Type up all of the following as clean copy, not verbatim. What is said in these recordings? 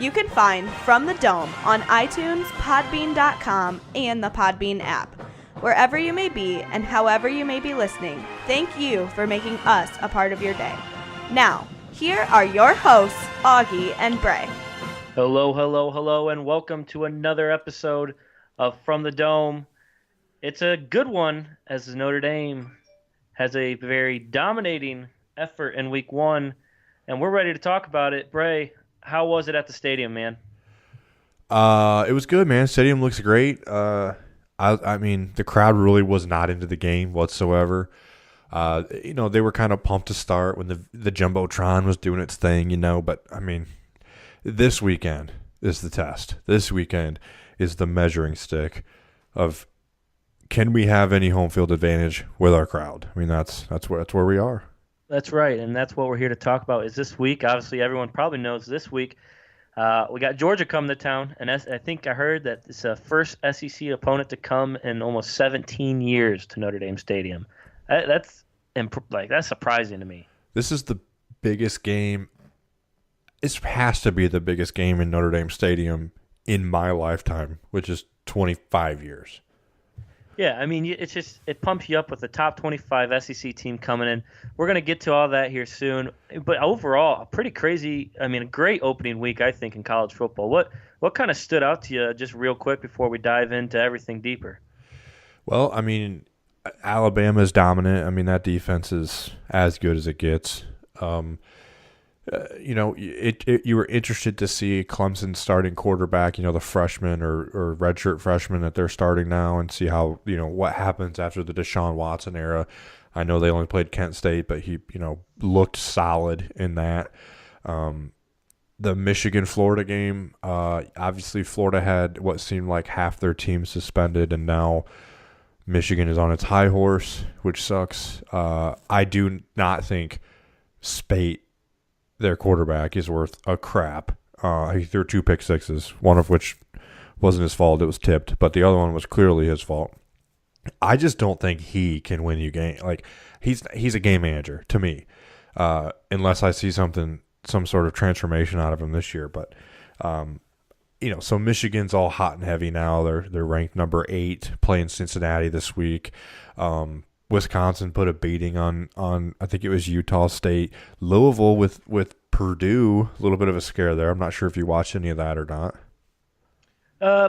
You can find From the Dome on iTunes, Podbean.com, and the Podbean app. Wherever you may be and however you may be listening, thank you for making us a part of your day. Now, here are your hosts, Augie and Bray. Hello, hello, hello, and welcome to another episode of From the Dome. It's a good one, as Notre Dame has a very dominating effort in Week 1, and we're ready to talk about it. Bray, how was it at the stadium, man? It was good, man. Stadium looks great. I mean, the crowd really was not into the game whatsoever. They were kind of pumped to start when the Jumbotron was doing its thing, but I mean, this weekend is the test. This weekend is the measuring stick of can we have any home field advantage with our crowd? I mean, that's where we are. That's right, and that's what we're here to talk about is this week. Obviously, everyone probably knows this week. We got Georgia coming to town, and I think I heard that it's the first SEC opponent to come in almost 17 years to Notre Dame Stadium. That's surprising to me. This is the biggest game. It has to be the biggest game in Notre Dame Stadium in my lifetime, which is 25 years. Yeah, I mean, it pumps you up with the top 25 SEC team coming in. We're going to get to all that here soon. But overall, a great opening week, I think, in college football. What kind of stood out to you just real quick before we dive into everything deeper? Well, I mean, Alabama is dominant. I mean, that defense is as good as it gets. You were interested to see Clemson's starting quarterback, the freshman or redshirt freshman that they're starting now, and see how, what happens after the Deshaun Watson era. I know they only played Kent State, but he, looked solid in that. The Michigan-Florida game, obviously Florida had what seemed like half their team suspended, and now Michigan is on its high horse, which sucks. I do not think Spate, their quarterback, is worth a crap. He threw 2 pick sixes, one of which wasn't his fault. It was tipped, but the other one was clearly his fault. I just don't think he can win you game. Like, he's a game manager to me, unless I see some sort of transformation out of him this year. But so Michigan's all hot and heavy now. They're ranked number 8, playing Cincinnati this week. Wisconsin put a beating on I think it was Utah State. Louisville with Purdue, a little bit of a scare there. I'm not sure if you watched any of that or not.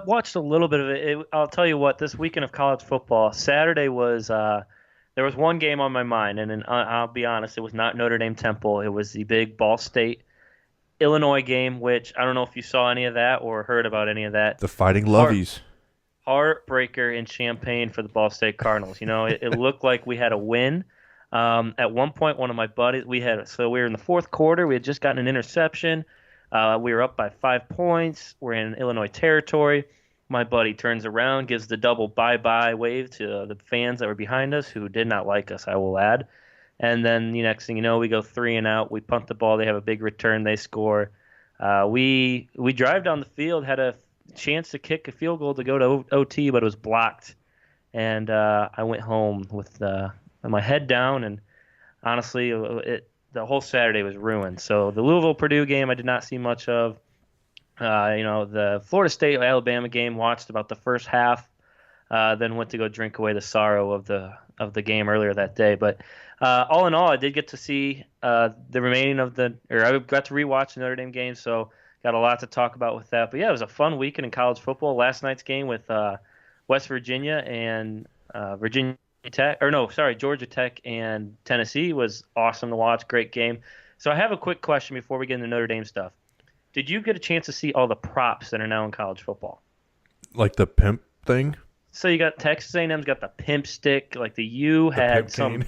Watched a little bit of it. I'll tell you what, this weekend of college football, Saturday was there was one game on my mind, and I'll be honest, it was not Notre Dame Temple. It was the big Ball State Illinois game, which I don't know if you saw any of that or heard about any of that. The Fighting Lovies. Heartbreaker in Champaign for the Ball State Cardinals. It looked like we had a win. At one point, one of my buddies, we were in the fourth quarter. We had just gotten an interception. We were up by 5 points. We're in Illinois territory. My buddy turns around, gives the double bye-bye wave to the fans that were behind us, who did not like us, I will add. And then the next thing you know, we go 3 and out. We punt the ball. They have a big return. They score. We drive down the field, had a chance to kick a field goal to go to OT, but it was blocked. And I went home with my head down, and honestly, the whole Saturday was ruined. So the Louisville-Purdue game I did not see much of. The Florida State-Alabama game, watched about the first half, then went to go drink away the sorrow of the game earlier that day. But all in all, I did get to see the remaining I got to rewatch the Notre Dame game, so got a lot to talk about with that. But yeah, it was a fun weekend in college football. Last night's game with West Virginia and Georgia Tech and Tennessee was awesome to watch. Great game. So I have a quick question before we get into Notre Dame stuff. Did you get a chance to see all the props that are now in college football? Like the pimp thing? So you got Texas A&M's got the pimp stick. Like the U had some,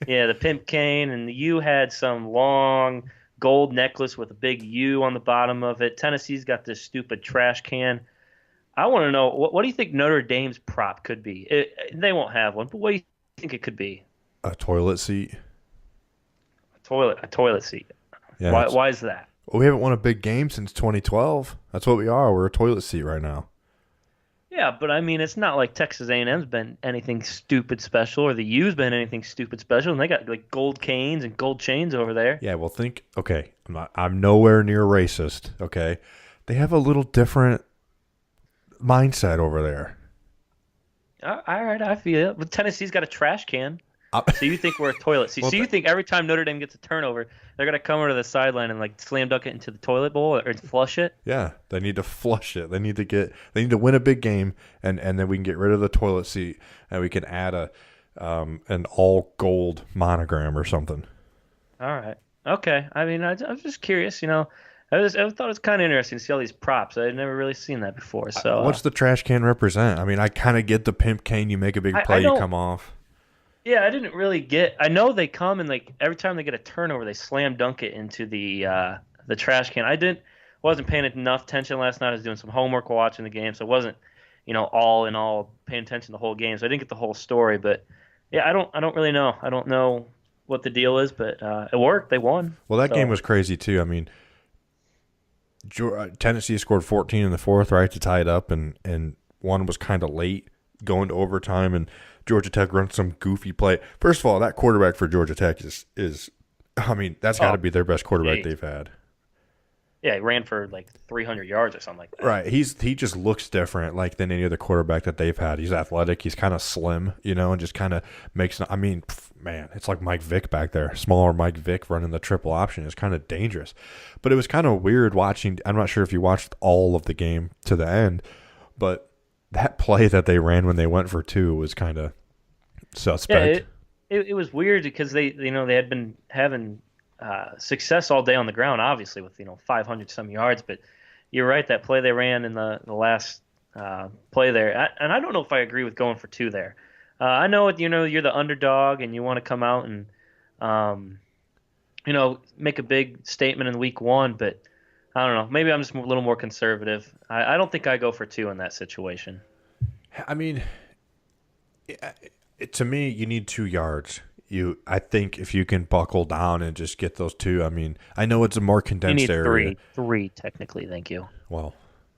yeah, the pimp cane, and the U had some long gold necklace with a big U on the bottom of it. Tennessee's got this stupid trash can. I want to know, what do you think Notre Dame's prop could be? They won't have one, but what do you think it could be? A toilet seat. A toilet seat. Yeah, why is that? Well, we haven't won a big game since 2012. That's what we are. We're a toilet seat right now. Yeah, but I mean, it's not like Texas A&M's been anything stupid special, or the U's been anything stupid special, and they got like gold canes and gold chains over there. Yeah, well, I'm nowhere near racist. Okay, They have a little different mindset over there. All right, I feel it. But Tennessee's got a trash can. Uh, So you think we're a toilet? So you think every time Notre Dame gets a turnover, they're gonna come over to the sideline and like slam dunk it into the toilet bowl or flush it? Yeah, they need to flush it. They need to win a big game, and then we can get rid of the toilet seat, and we can add an all gold monogram or something. All right. Okay. I mean, I was just curious. I thought it was kind of interesting to see all these props. I'd never really seen that before. So what's the trash can represent? I mean, I kind of get the pimp cane. You make a big play, you come off. Yeah, I didn't really get. I know they come and like every time they get a turnover, they slam dunk it into the trash can. Wasn't paying enough attention last night. I was doing some homework while watching the game, so it wasn't, all in all paying attention the whole game. So I didn't get the whole story. But yeah, I don't really know. I don't know what the deal is, but it worked. They won. Well, that game was crazy too. I mean, Tennessee scored 14 in the fourth, right, to tie it up, and one was kind of late going to overtime, and Georgia Tech runs some goofy play. First of all, that quarterback for Georgia Tech is I mean, that's got to be their best quarterback they've had. Yeah, he ran for like 300 yards or something like that. Right. He just looks different like than any other quarterback that they've had. He's athletic. He's kind of slim, and just kind of makes – I mean, man, it's like Mike Vick back there. Smaller Mike Vick running the triple option is kind of dangerous. But it was kind of weird watching – I'm not sure if you watched all of the game to the end, but that play that they ran when they went for two was kind of suspect. Yeah, it was weird because they had been having success all day on the ground, obviously with 500 some yards. But you're right, that play they ran in the last play there, and I don't know if I agree with going for two there. I know you're the underdog and you want to come out and make a big statement in week one, but I don't know. Maybe I'm just a little more conservative. I don't think I go for two in that situation. I mean, to me, you need 2 yards. I think if you can buckle down and just get those two, I mean, I know it's a more condensed area. You need three technically, thank you. Well,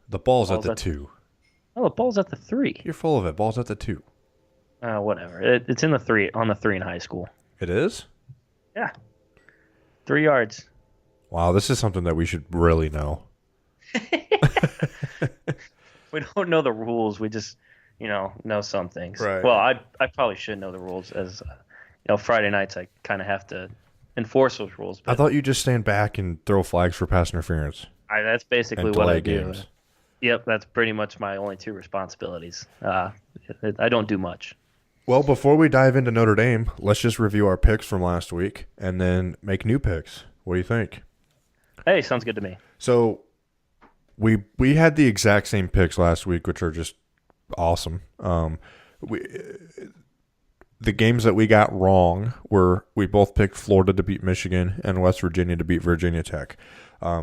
the ball's at the 2. Oh, the ball's at the 3. You're full of it. Ball's at the 2. Whatever. It's in the 3, on the 3 in high school. It is? Yeah. 3 yards. Wow, this is something that we should really know. We don't know the rules. We just, know some things. Right. Well, I probably should know the rules as, Friday nights I kind of have to enforce those rules. But I thought you just stand back and throw flags for pass interference. That's basically and what I games. do. Yep, that's pretty much my only 2 responsibilities. I don't do much. Well, before we dive into Notre Dame, let's just review our picks from last week and then make new picks. What do you think? Hey, sounds good to me. So we had the exact same picks last week, which are just awesome. The games that we got wrong were we both picked Florida to beat Michigan and West Virginia to beat Virginia Tech.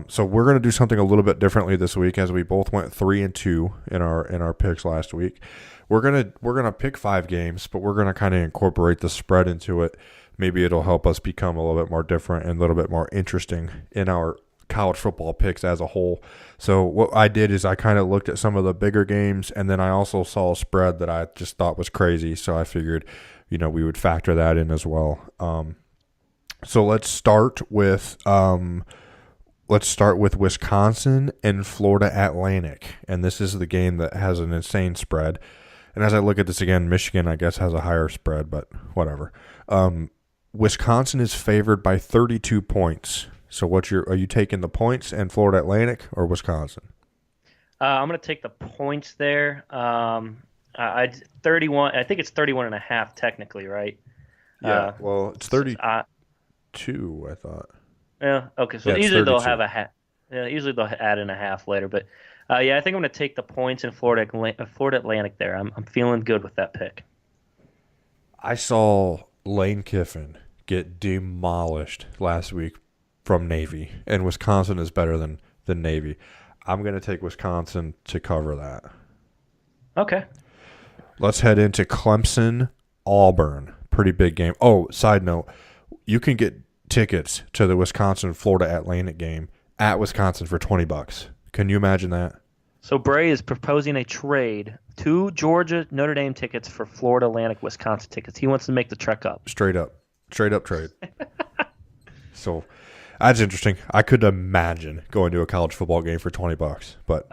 So we're going to do something a little bit differently this week, as we both went 3-2 in our picks last week. We're gonna pick 5 games, but we're gonna kind of incorporate the spread into it. Maybe it'll help us become a little bit more different and a little bit more interesting in our college football picks as a whole. So what I did is I kind of looked at some of the bigger games, and then I also saw a spread that I just thought was crazy. So I figured, we would factor that in as well. So let's start with Wisconsin and Florida Atlantic, and this is the game that has an insane spread. And as I look at this again, Michigan, I guess, has a higher spread, but whatever. Wisconsin is favored by 32 points. So are you taking the points and Florida Atlantic or Wisconsin? I'm going to take the points there. 31. I think it's 31.5 technically, right? Yeah. Well, it's 32. I thought. Yeah. Okay. So usually they'll have a half. Yeah. Usually they'll add in a half later, but I think I'm going to take the points in Florida Atlantic there. I'm feeling good with that pick. I saw Lane Kiffin get demolished last week from Navy, and Wisconsin is better than Navy. I'm going to take Wisconsin to cover that. Okay. Let's head into Clemson, Auburn. Pretty big game. Oh, side note, you can get tickets to the Wisconsin-Florida Atlantic game at Wisconsin for $20. Can you imagine that? So Bray is proposing a trade: 2 Georgia Notre Dame tickets for Florida Atlantic Wisconsin tickets. He wants to make the trek up. Straight up trade. So That's interesting. I could imagine going to a college football game for $20, but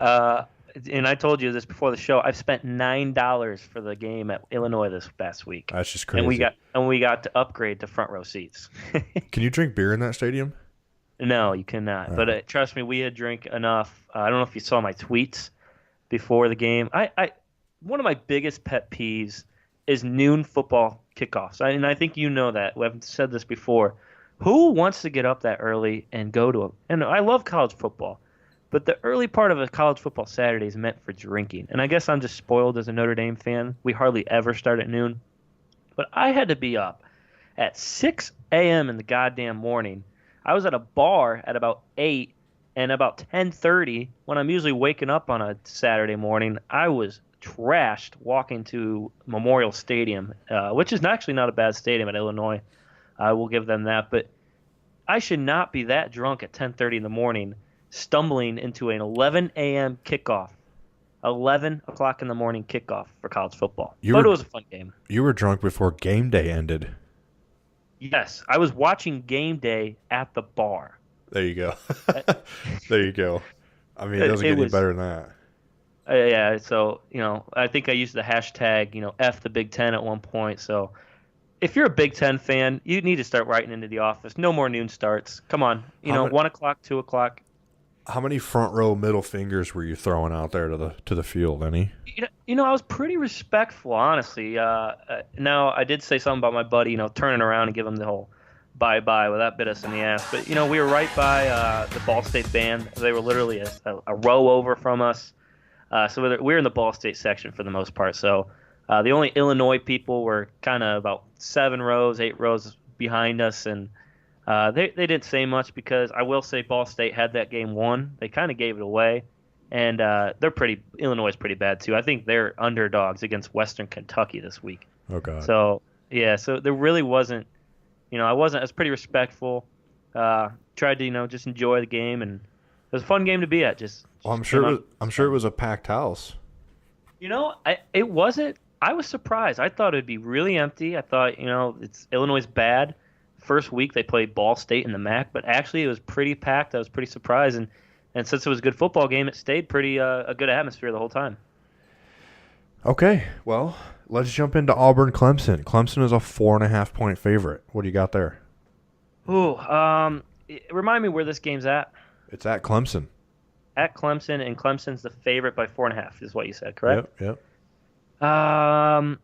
And I told you this before the show. I've spent $9 for the game at Illinois this past week. that's just crazy. And we got to upgrade to front row seats. Can you drink beer in that stadium? No, you cannot. But trust me, we had drank enough. I don't know if you saw my tweets before the game. One of my biggest pet peeves is noon football kickoffs. And I think you know that. I've said this before. Who wants to get up that early and go to and I love college football, but the early part of a college football Saturday is meant for drinking. And I guess I'm just spoiled as a Notre Dame fan. We hardly ever start at noon. But I had to be up at 6 a.m. in the goddamn morning. I was at a bar at about 8, and about 10:30, when I'm usually waking up on a Saturday morning, I was trashed walking to Memorial Stadium, which is actually not a bad stadium at Illinois. I will give them that. But I should not be that drunk at 10:30 in the morning, stumbling into an 11 a.m. kickoff. 11 o'clock in the morning kickoff for college football. But it was a fun game. You were drunk before game day ended. Yes, I was watching game day at the bar. There you go. There you go. I mean, it doesn't get any better than that. Yeah, so, I think I used the hashtag, F the Big Ten at one point. So if you're a Big Ten fan, you need to start writing into the office. No more noon starts. Come on. 1 o'clock, 2 o'clock. How many front row middle fingers were you throwing out there to the field? Any? I was pretty respectful, honestly. Now, I did say something about my buddy, turning around and give him the whole bye-bye. Well, that bit us in the ass. But, we were right by the Ball State band. They were literally a row over from us. So we're in the Ball State section for the most part. So the only Illinois people were kind of about 7 rows, 8 rows behind us. And they didn't say much because I will say Ball State had that game won. They kind of gave it away. And Illinois is pretty bad too. I think they're underdogs against Western Kentucky this week. Oh God. So there really wasn't, I was pretty respectful. Tried to, just enjoy the game, and it was a fun game to be at. I'm sure it was a packed house. It wasn't. I was surprised. I thought it'd be really empty. I thought, it's Illinois is bad. First week they played Ball State in the MAC, but actually it was pretty packed. I was pretty surprised, and since it was a good football game, it stayed pretty a good atmosphere the whole time. Okay, well, let's jump into Auburn-Clemson. Clemson is a 4.5-point favorite. What do you got there? Ooh, remind me where this game's at. It's at Clemson. At Clemson, and Clemson's the favorite by 4.5, is what you said, correct? Yep. I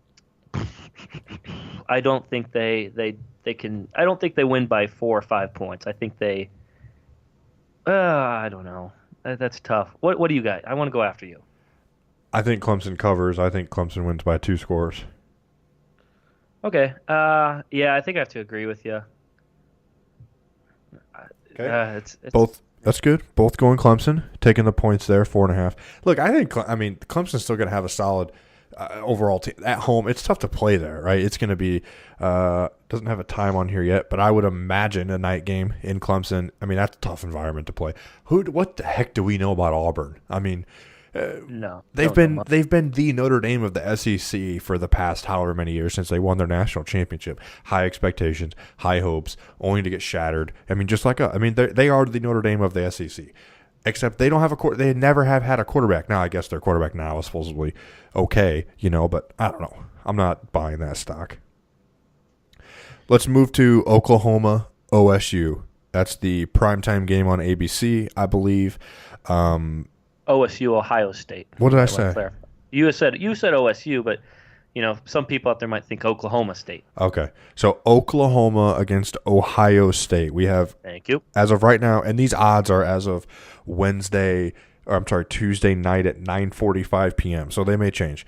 don't think they can. I don't think they win by 4 or 5 points. I think they. I don't know. That's tough. What do you got? I want to go after you. I think Clemson covers. I think Clemson wins by 2 scores. Okay. Yeah, I think I have to agree with you. Okay. It's both. That's good. Both going Clemson, taking the points there, 4.5. Look, Clemson's still going to have a solid overall team at home. It's tough to play there, right? It's going to be doesn't have a time on here yet, but I would imagine a night game in Clemson. I mean, that's a tough environment to play. What the heck do we know about Auburn? I mean, no, they've been the Notre Dame of the SEC for the past however many years since they won their national championship. High expectations, high hopes, only to get shattered. I mean, just like they are the Notre Dame of the SEC, except they don't have they never have had a quarterback. Now I guess their quarterback now is supposedly okay, but I don't know. I'm not buying that stock. Let's move to Oklahoma OSU. That's the primetime game on ABC, I believe. OSU, Ohio State. What did I say? You said OSU, but some people out there might think Oklahoma State. Okay, so Oklahoma against Ohio State. We have. Thank you. As of right now, and these odds are as of Tuesday night at 9:45 p.m. So they may change.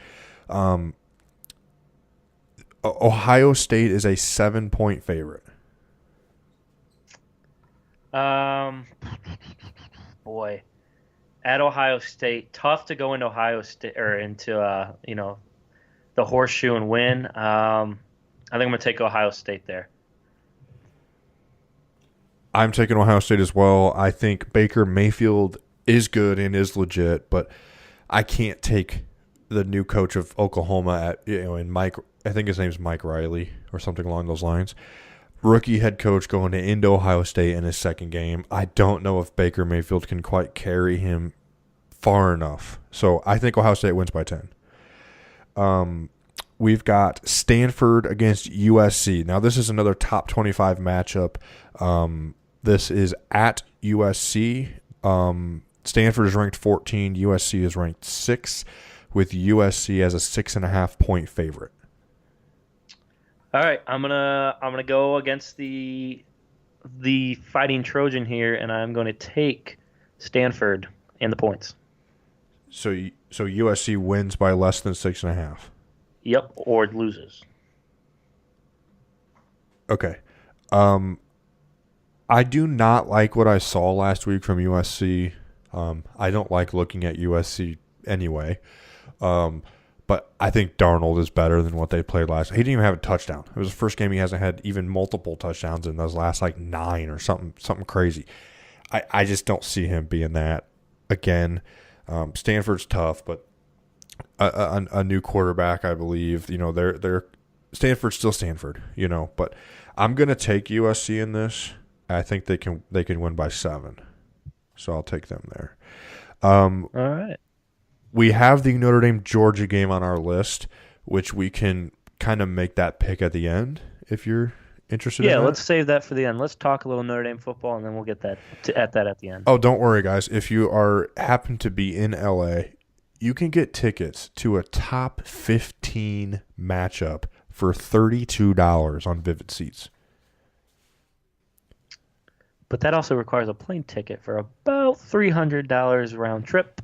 Ohio State is a 7-point favorite. Boy. At Ohio State, tough to go into Ohio State or into the horseshoe and win. I think I'm going to take Ohio State there. I'm taking Ohio State as well. I think Baker Mayfield is good and is legit, but I can't take the new coach of Oklahoma and Mike. I think his name's Mike Riley or something along those lines. rookie head coach going into Ohio State in his second game. I don't know if Baker Mayfield can quite carry him far enough. So I think Ohio State wins by 10. We've got Stanford against USC. Now, this is another top 25 matchup. This is at USC. Stanford is ranked 14. USC is ranked 6, with USC as a 6.5 point favorite. All right, I'm gonna go against the Fighting Trojan here, and I'm going to take Stanford and the points. So USC wins by less than 6.5. Yep, or loses. Okay. I do not like what I saw last week from USC. I don't like looking at USC anyway. But I think Darnold is better than what they played last. He didn't even have a touchdown. It was the first game he hasn't had even multiple touchdowns in those last 9 or something crazy. I just don't see him being that again. Stanford's tough, but a new quarterback, I believe. They're Stanford's still Stanford. But I'm gonna take USC in this. I think they can win by 7, so I'll take them there. All right. We have the Notre Dame Georgia game on our list, which we can kind of make that pick at the end if you're interested. Yeah, in that. Let's save that for the end. Let's talk a little Notre Dame football, and then we'll get that at the end. Oh, don't worry, guys. If you happen to be in LA, you can get tickets to a top 15 matchup for $32 on Vivid Seats. But that also requires a plane ticket for about $300 round trip.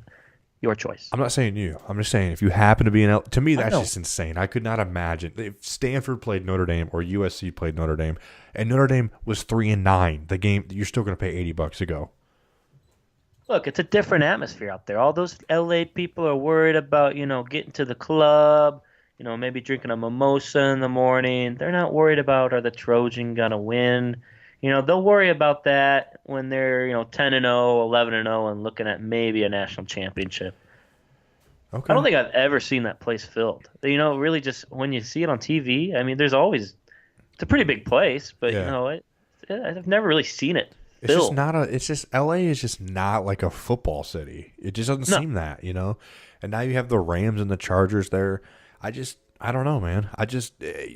Your choice. I'm not saying you. I'm just saying if you happen to be in LA, to me that's just insane. I could not imagine if Stanford played Notre Dame or USC played Notre Dame, and Notre Dame was 3-9. The game you're still going to pay $80 to go. Look, it's a different atmosphere out there. All those LA people are worried about, getting to the club, maybe drinking a mimosa in the morning. They're not worried about are the Trojan going to win. They'll worry about that when they're, 10-0, 11-0, and looking at maybe a national championship. Okay. I don't think I've ever seen that place filled. Really just when you see it on TV, I mean, there's always – it's a pretty big place, but, I've never really seen it filled. It's just LA is just not like a football city. It just doesn't seem that, And now you have the Rams and the Chargers there. I don't know, man.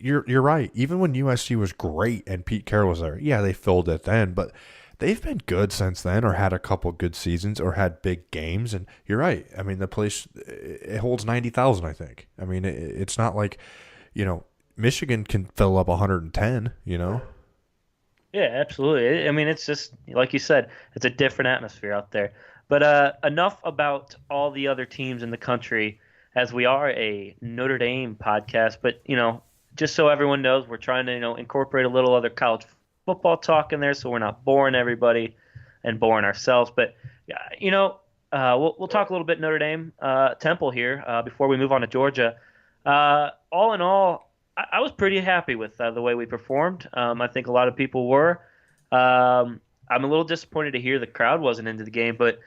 You're right. Even when USC was great and Pete Carroll was there, yeah, they filled it then, but they've been good since then, or had a couple good seasons, or had big games. And you're right. I mean, the place it holds 90,000. I think. I mean, it's not like, Michigan can fill up 110. Yeah, absolutely. I mean, it's just like you said, it's a different atmosphere out there. But enough about all the other teams in the country. As we are a Notre Dame podcast, but, just so everyone knows, we're trying to, incorporate a little other college football talk in there so we're not boring everybody and boring ourselves. But, we'll talk a little bit Notre Dame, Temple here before we move on to Georgia. All in all, I was pretty happy with the way we performed. I think a lot of people were. I'm a little disappointed to hear the crowd wasn't into the game, but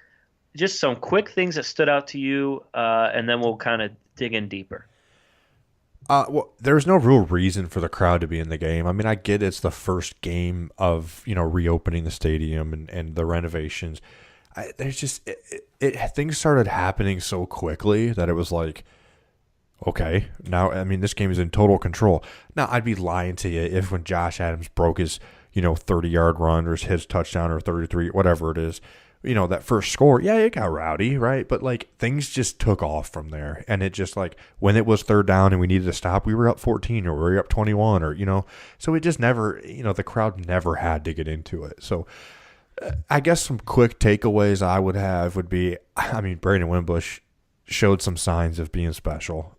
just some quick things that stood out to you, and then we'll kind of dig in deeper. Well, there's no real reason for the crowd to be in the game. I mean, I get it's the first game of, reopening the stadium and the renovations. Things started happening so quickly that it was like, okay, now, I mean, this game is in total control. Now, I'd be lying to you if when Josh Adams broke his, 30-yard run or his touchdown or 33, whatever it is, that first score, yeah, it got rowdy, right? But, things just took off from there. And it just, when it was third down and we needed to stop, we were up 14 or we were up 21 or, so it just never, the crowd never had to get into it. So I guess some quick takeaways I would have would be, I mean, Brandon Wimbush showed some signs of being special.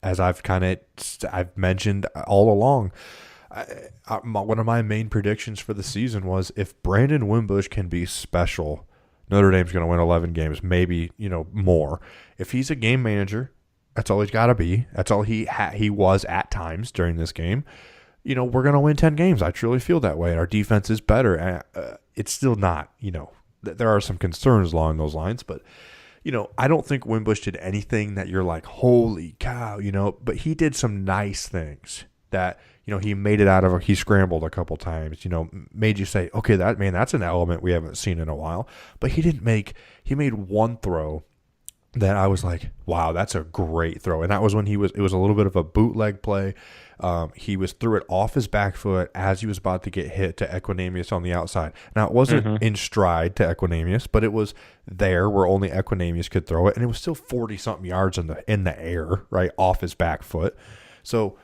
As I've mentioned all along, one of my main predictions for the season was if Brandon Wimbush can be special, Notre Dame's going to win 11 games, maybe, more. If he's a game manager, that's all he's got to be. That's all he was at times during this game. We're going to win 10 games. I truly feel that way. And our defense is better. It's still not, there are some concerns along those lines, but I don't think Wimbush did anything that you're like, holy cow, but he did some nice things that, he made it he scrambled a couple times, made you say, okay, that's an element we haven't seen in a while. But he made one throw that I was like, wow, that's a great throw. And that was when it was a little bit of a bootleg play. He threw it off his back foot as he was about to get hit to Equinemius on the outside. Now, it wasn't in stride to Equinemius, but it was there where only Equinemius could throw it. And it was still 40-something yards in the air, right, off his back foot. So,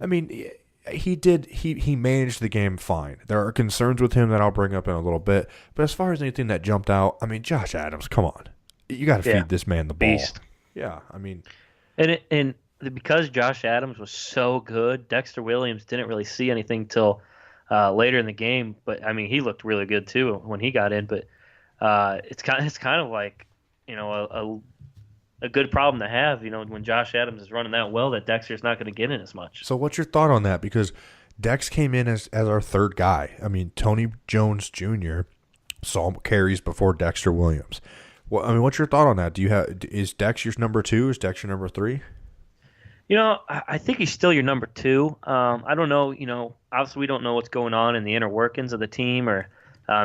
I mean, he managed the game fine. There are concerns with him that I'll bring up in a little bit. But as far as anything that jumped out, I mean, Josh Adams, come on. You got to feed this man the ball. Beast. Yeah, I mean. And because Josh Adams was so good, Dexter Williams didn't really see anything till later in the game. But, I mean, he looked really good, too, when he got in. But it's kind of like, a good problem to have, when Josh Adams is running that well, that Dexter's not going to get in as much. So what's your thought on that? Because Dex came in as our third guy. I mean, Tony Jones Jr. saw carries before Dexter Williams. Well, I mean, what's your thought on that? Is Dex your number 2? Is Dex your number 3? I think he's still your number 2. I don't know, obviously we don't know what's going on in the inner workings of the team, or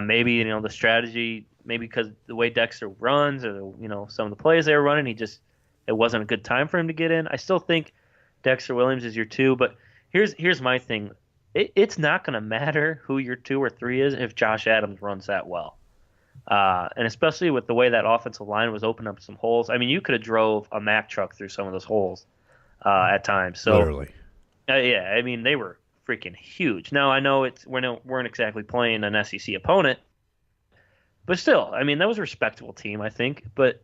maybe, the strategy, maybe because the way Dexter runs, or, some of the plays they were running, it wasn't a good time for him to get in. I still think Dexter Williams is your 2, but here's my thing. It's not going to matter who your 2 or 3 is if Josh Adams runs that well. And especially with the way that offensive line was opening up some holes. I mean, you could have drove a Mack truck through some of those holes at times. So, literally. Yeah, I mean, they were freaking huge. Now, I know we weren't exactly playing an SEC opponent, but still, I mean, that was a respectable team, I think. But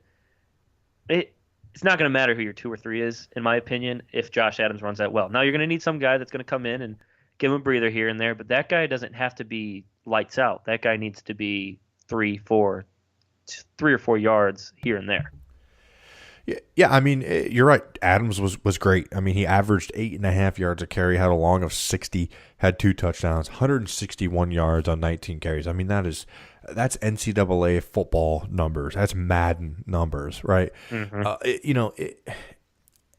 it's not going to matter who your 2 or 3 is, in my opinion, if Josh Adams runs that well. Now, you're going to need some guy that's going to come in and give him a breather here and there, but that guy doesn't have to be lights out. That guy needs to be 3 or 4 yards here and there. Yeah, I mean, you're right. Adams was great. I mean, he averaged 8.5 yards a carry, had a long of 60, had 2 touchdowns, 161 yards on 19 carries. I mean, that's NCAA football numbers. That's Madden numbers, right? Mm-hmm.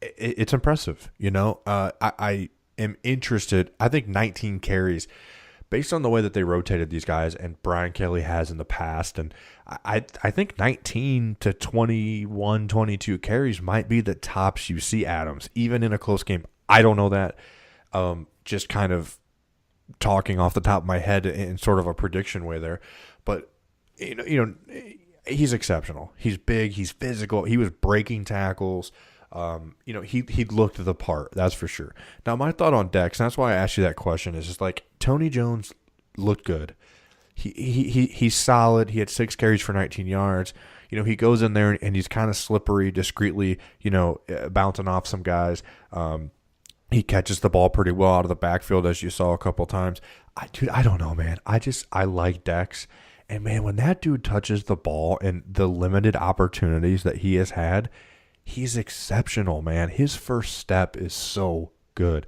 It's impressive. I am interested. I think 19 carries, based on the way that they rotated these guys, and Brian Kelly has in the past, and I think 19 to 21, 22 carries might be the tops you see Adams, even in a close game. I don't know that. Just kind of talking off the top of my head in sort of a prediction way there. But, he's exceptional. He's big. He's physical. He was breaking tackles. He looked the part, that's for sure. Now, my thought on Dex, and that's why I asked you that question, is just like Tony Jones looked good. He's solid. He had 6 carries for 19 yards. He goes in there and he's kind of slippery, discreetly, bouncing off some guys. He catches the ball pretty well out of the backfield, as you saw a couple times. I don't know, man. I like Dex. And, man, when that dude touches the ball and the limited opportunities that he has had, he's exceptional, man. His first step is so good.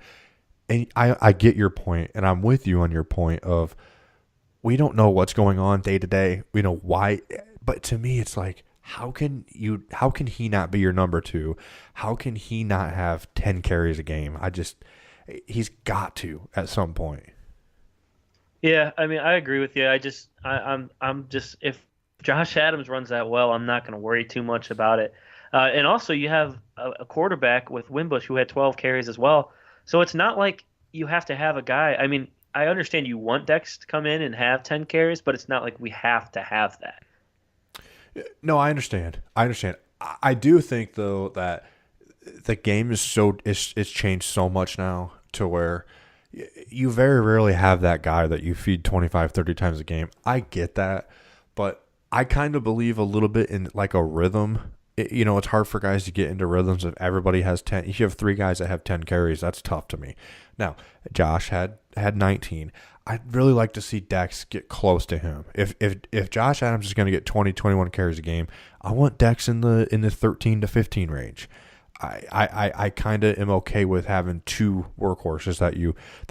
And I get your point, and I'm with you on your point of we don't know what's going on day to day. We know why. But to me, it's like, how can he not be your number 2? How can he not have 10 carries a game? He's got to at some point. Yeah, I mean, I agree with you. I'm just, if Josh Adams runs that well, I'm not going to worry too much about it. And also, you have a quarterback with Wimbush who had 12 carries as well. So it's not like you have to have a guy. I mean, I understand you want Dex to come in and have 10 carries, but it's not like we have to have that. No, I understand. I do think, though, that the game is it's changed so much now to where you very rarely have that guy that you feed 25, 30 times a game. I get that, but I kind of believe a little bit in like a rhythm. It's hard for guys to get into rhythms if everybody has 10. If you have 3 guys that have 10 carries, that's tough to me. Now, Josh had 19. I'd really like to see Dex get close to him. If Josh Adams is going to get 20, 21 carries a game, I want Dex in the 13 to 15 range. I kind of am okay with having 2 workhorses that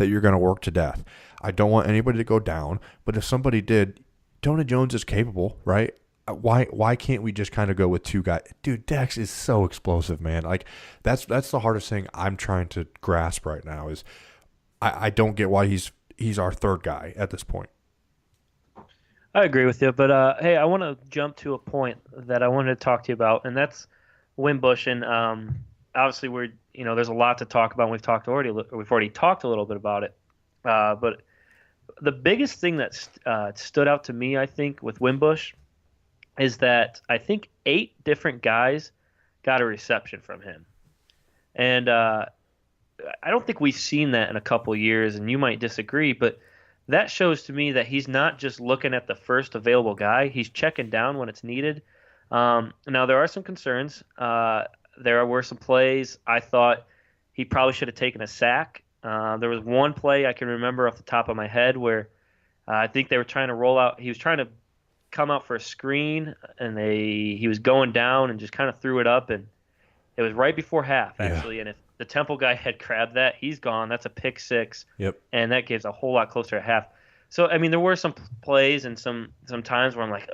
you're going to work to death. I don't want anybody to go down, but if somebody did, Tony Jones is capable, right? Why can't we just kind of go with 2 guys? Dude, Dex is so explosive, man. Like that's the hardest thing I'm trying to grasp right now is I don't get why he's our third guy at this point. I agree with you, but hey, I want to jump to a point that I wanted to talk to you about, and that's Wimbush. And obviously, there's a lot to talk about. And we've already talked a little bit about it, but the biggest thing that stood out to me, I think, with Wimbush is that I think 8 different guys got a reception from him, and I don't think we've seen that in a couple of years. And you might disagree, but that shows to me that he's not just looking at the first available guy. He's checking down when it's needed. Now, there are some concerns. There were some plays I thought he probably should have taken a sack. There was one play I can remember off the top of my head where I think they were trying to roll out. He was trying to come out for a screen, and he was going down and just kind of threw it up. And it was right before half, actually. Yeah. And if the Temple guy had grabbed that, he's gone. That's a pick 6. Yep. And that gives a whole lot closer to half. So, I mean, there were some plays and some times where I'm like,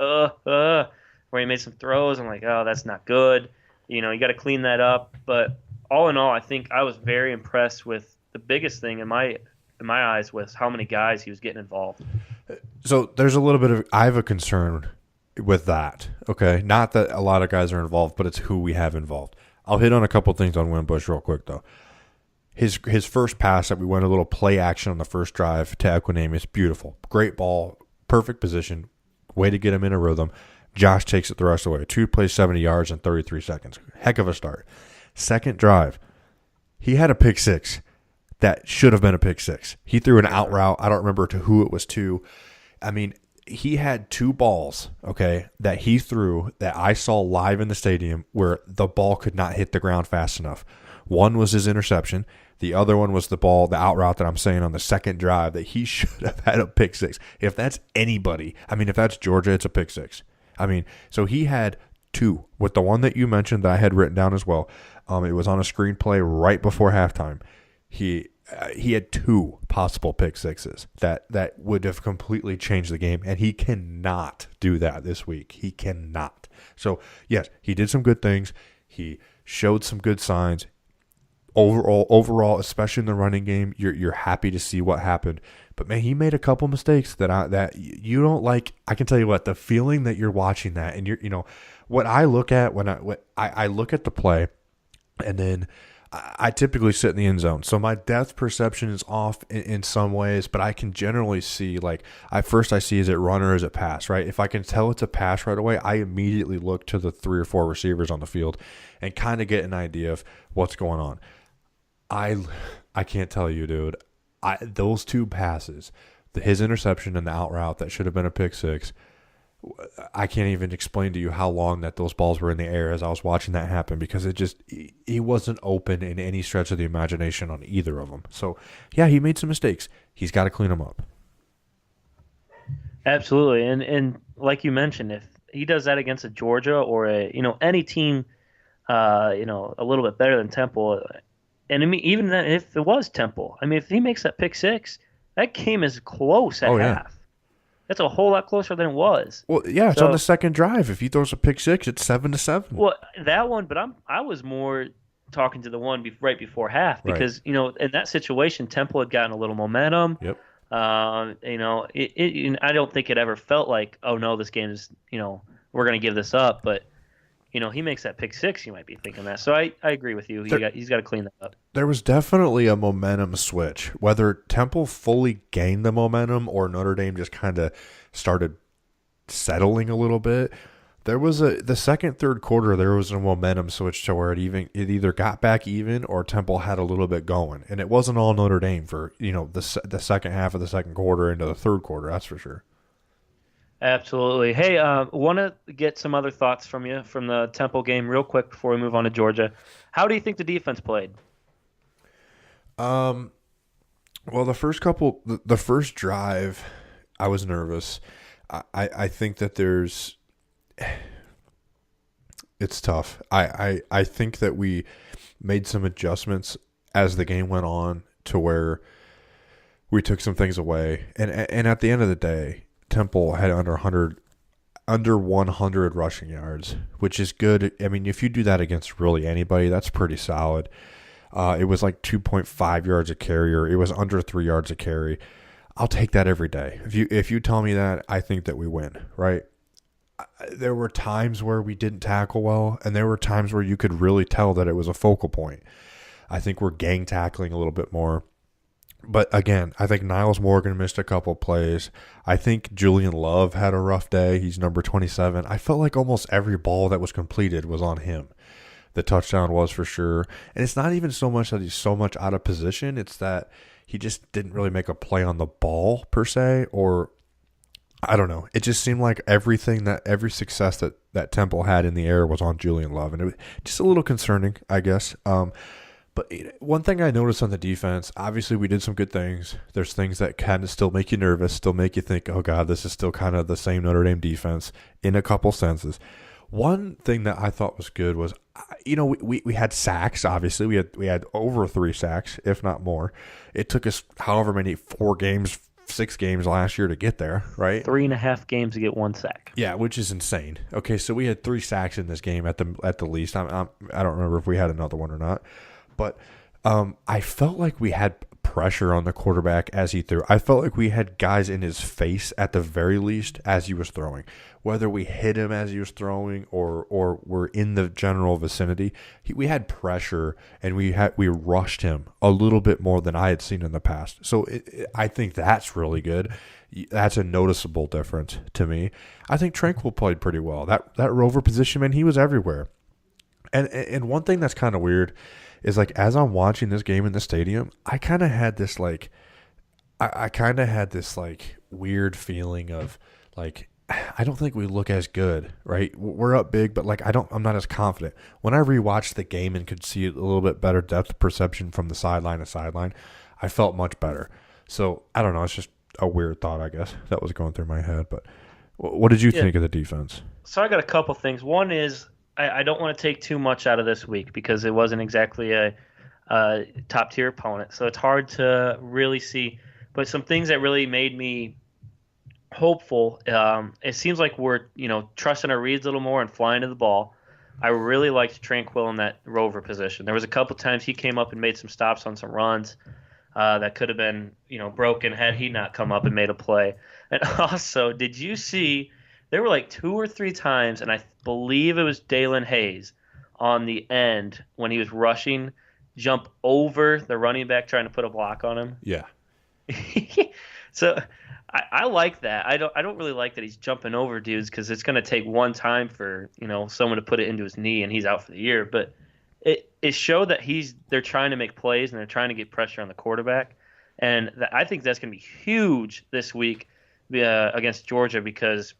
where he made some throws. I'm like, oh, that's not good. You got to clean that up. But all in all, I think I was very impressed with the biggest thing in my eyes was how many guys he was getting involved. So there's a little bit of – I have a concern with that, okay? Not that a lot of guys are involved, but it's who we have involved. I'll hit on a couple things on Wimbush real quick, though. His first pass that we went a little play action on the first drive to Equanimeous, beautiful. Great ball, perfect position, way to get him in a rhythm. Josh takes it the rest of the way. 2 plays 70 yards in 33 seconds. Heck of a start. Second drive, he had a pick 6 that should have been a pick 6. He threw an out route. I don't remember to who it was to. I mean, he had 2 balls, okay, that he threw that I saw live in the stadium where the ball could not hit the ground fast enough. One was his interception. The other one was the out route that I'm saying on the second drive that he should have had a pick 6. If that's anybody, I mean, if that's Georgia, it's a pick 6. I mean, so he had 2. With the one that you mentioned that I had written down as well, it was on a screenplay right before halftime. He had 2 possible pick 6s that would have completely changed the game, and he cannot do that this week. He cannot. So, yes, he did some good things. He showed some good signs. Overall, especially in the running game, you're happy to see what happened. But, man, he made a couple mistakes that you don't like. I can tell you what, the feeling that you're watching that, and what I look at when I look at the play, and then I typically sit in the end zone. So my depth perception is off in some ways, but I can generally see, I see is it run or is it pass, right? If I can tell it's a pass right away, I immediately look to the 3 or 4 receivers on the field and kind of get an idea of what's going on. I can't tell you, dude. Those 2 passes, his interception and the out route that should have been a pick 6, I can't even explain to you how long that those balls were in the air as I was watching that happen, because he wasn't open in any stretch of the imagination on either of them. So, yeah, he made some mistakes. He's got to clean them up. Absolutely. And like you mentioned, if he does that against a Georgia or any team, a little bit better than Temple, and I mean, even then, if it was Temple, I mean, if he makes that pick 6, that game is close at half. Yeah. That's a whole lot closer than it was. Well, yeah, it's on the second drive. If he throws a pick 6, it's 7-7. Well, that one, but I was more talking to the one right before half because in that situation, Temple had gotten a little momentum. Yep. I don't think it ever felt like, oh no, this game is we're going to give this up, but. He makes that pick 6, you might be thinking that. So I agree with you. He's got to clean that up. There was definitely a momentum switch. Whether Temple fully gained the momentum or Notre Dame just kind of started settling a little bit, there was the second, third quarter, there was a momentum switch to where it either got back even or Temple had a little bit going. And it wasn't all Notre Dame for, the second half of the second quarter into the third quarter, that's for sure. Absolutely. Hey, want to get some other thoughts from you from the Temple game real quick before we move on to Georgia. How do you think the defense played? Well, the first drive, I was nervous. I think that it's tough. I think that we made some adjustments as the game went on to where we took some things away. And at the end of the day, Temple had under 100 rushing yards, which is good. I mean, if you do that against really anybody, that's pretty solid. It was like 2.5 yards a carry, or it was under 3 yards a carry. I'll take that every day. If you tell me that, I think that we win, right? There were times where we didn't tackle well, and there were times where you could really tell that it was a focal point. I think we're gang tackling a little bit more. But again, I think Niles Morgan missed a couple plays. I think Julian Love had a rough day. He's number 27. I felt like almost every ball that was completed was on him. The touchdown was for sure. And it's not even so much that he's so much out of position. It's that he just didn't really make a play on the ball per se, or I don't know. It just seemed like every success that Temple had in the air was on Julian Love. And it was just a little concerning, I guess. But one thing I noticed on the defense, obviously we did some good things. There's things that kind of still make you nervous, still make you think, oh, God, this is still kind of the same Notre Dame defense in a couple senses. One thing that I thought was good was, we had sacks, obviously. We had over 3 sacks, if not more. It took us however many, 6 games last year to get there, right? 3.5 games to get 1 sack. Yeah, which is insane. Okay, so we had 3 sacks in this game at the least. I don't remember if we had another one or not. But I felt like we had pressure on the quarterback as he threw. I felt like we had guys in his face at the very least as he was throwing. Whether we hit him as he was throwing or were in the general vicinity, we had pressure, and we rushed him a little bit more than I had seen in the past. So I think that's really good. That's a noticeable difference to me. I think Tranquil played pretty well. That rover position, man, he was everywhere. And one thing that's kind of weird is, like, as I'm watching this game in the stadium, I kind of had this weird feeling of, like, I don't think we look as good, right? We're up big, but, like, I'm not as confident. When I rewatched the game and could see a little bit better depth perception from the sideline to sideline, I felt much better. So I don't know. It's just a weird thought, I guess, that was going through my head. But what did you think of the defense? So I got a couple things. One is, I don't want to take too much out of this week because it wasn't exactly a top-tier opponent. So it's hard to really see. But some things that really made me hopeful, it seems like we're trusting our reads a little more and flying to the ball. I really liked Tranquil in that rover position. There was a couple times he came up and made some stops on some runs that could have been broken had he not come up and made a play. And also, did you see – there were like 2 or 3 times, and I believe it was Dalen Hayes on the end when he was rushing, jump over the running back trying to put a block on him. Yeah. So I like that. I don't really like that he's jumping over dudes because it's going to take one time for someone to put it into his knee and he's out for the year. But it showed that they're trying to make plays and they're trying to get pressure on the quarterback, and I think that's going to be huge this week against Georgia because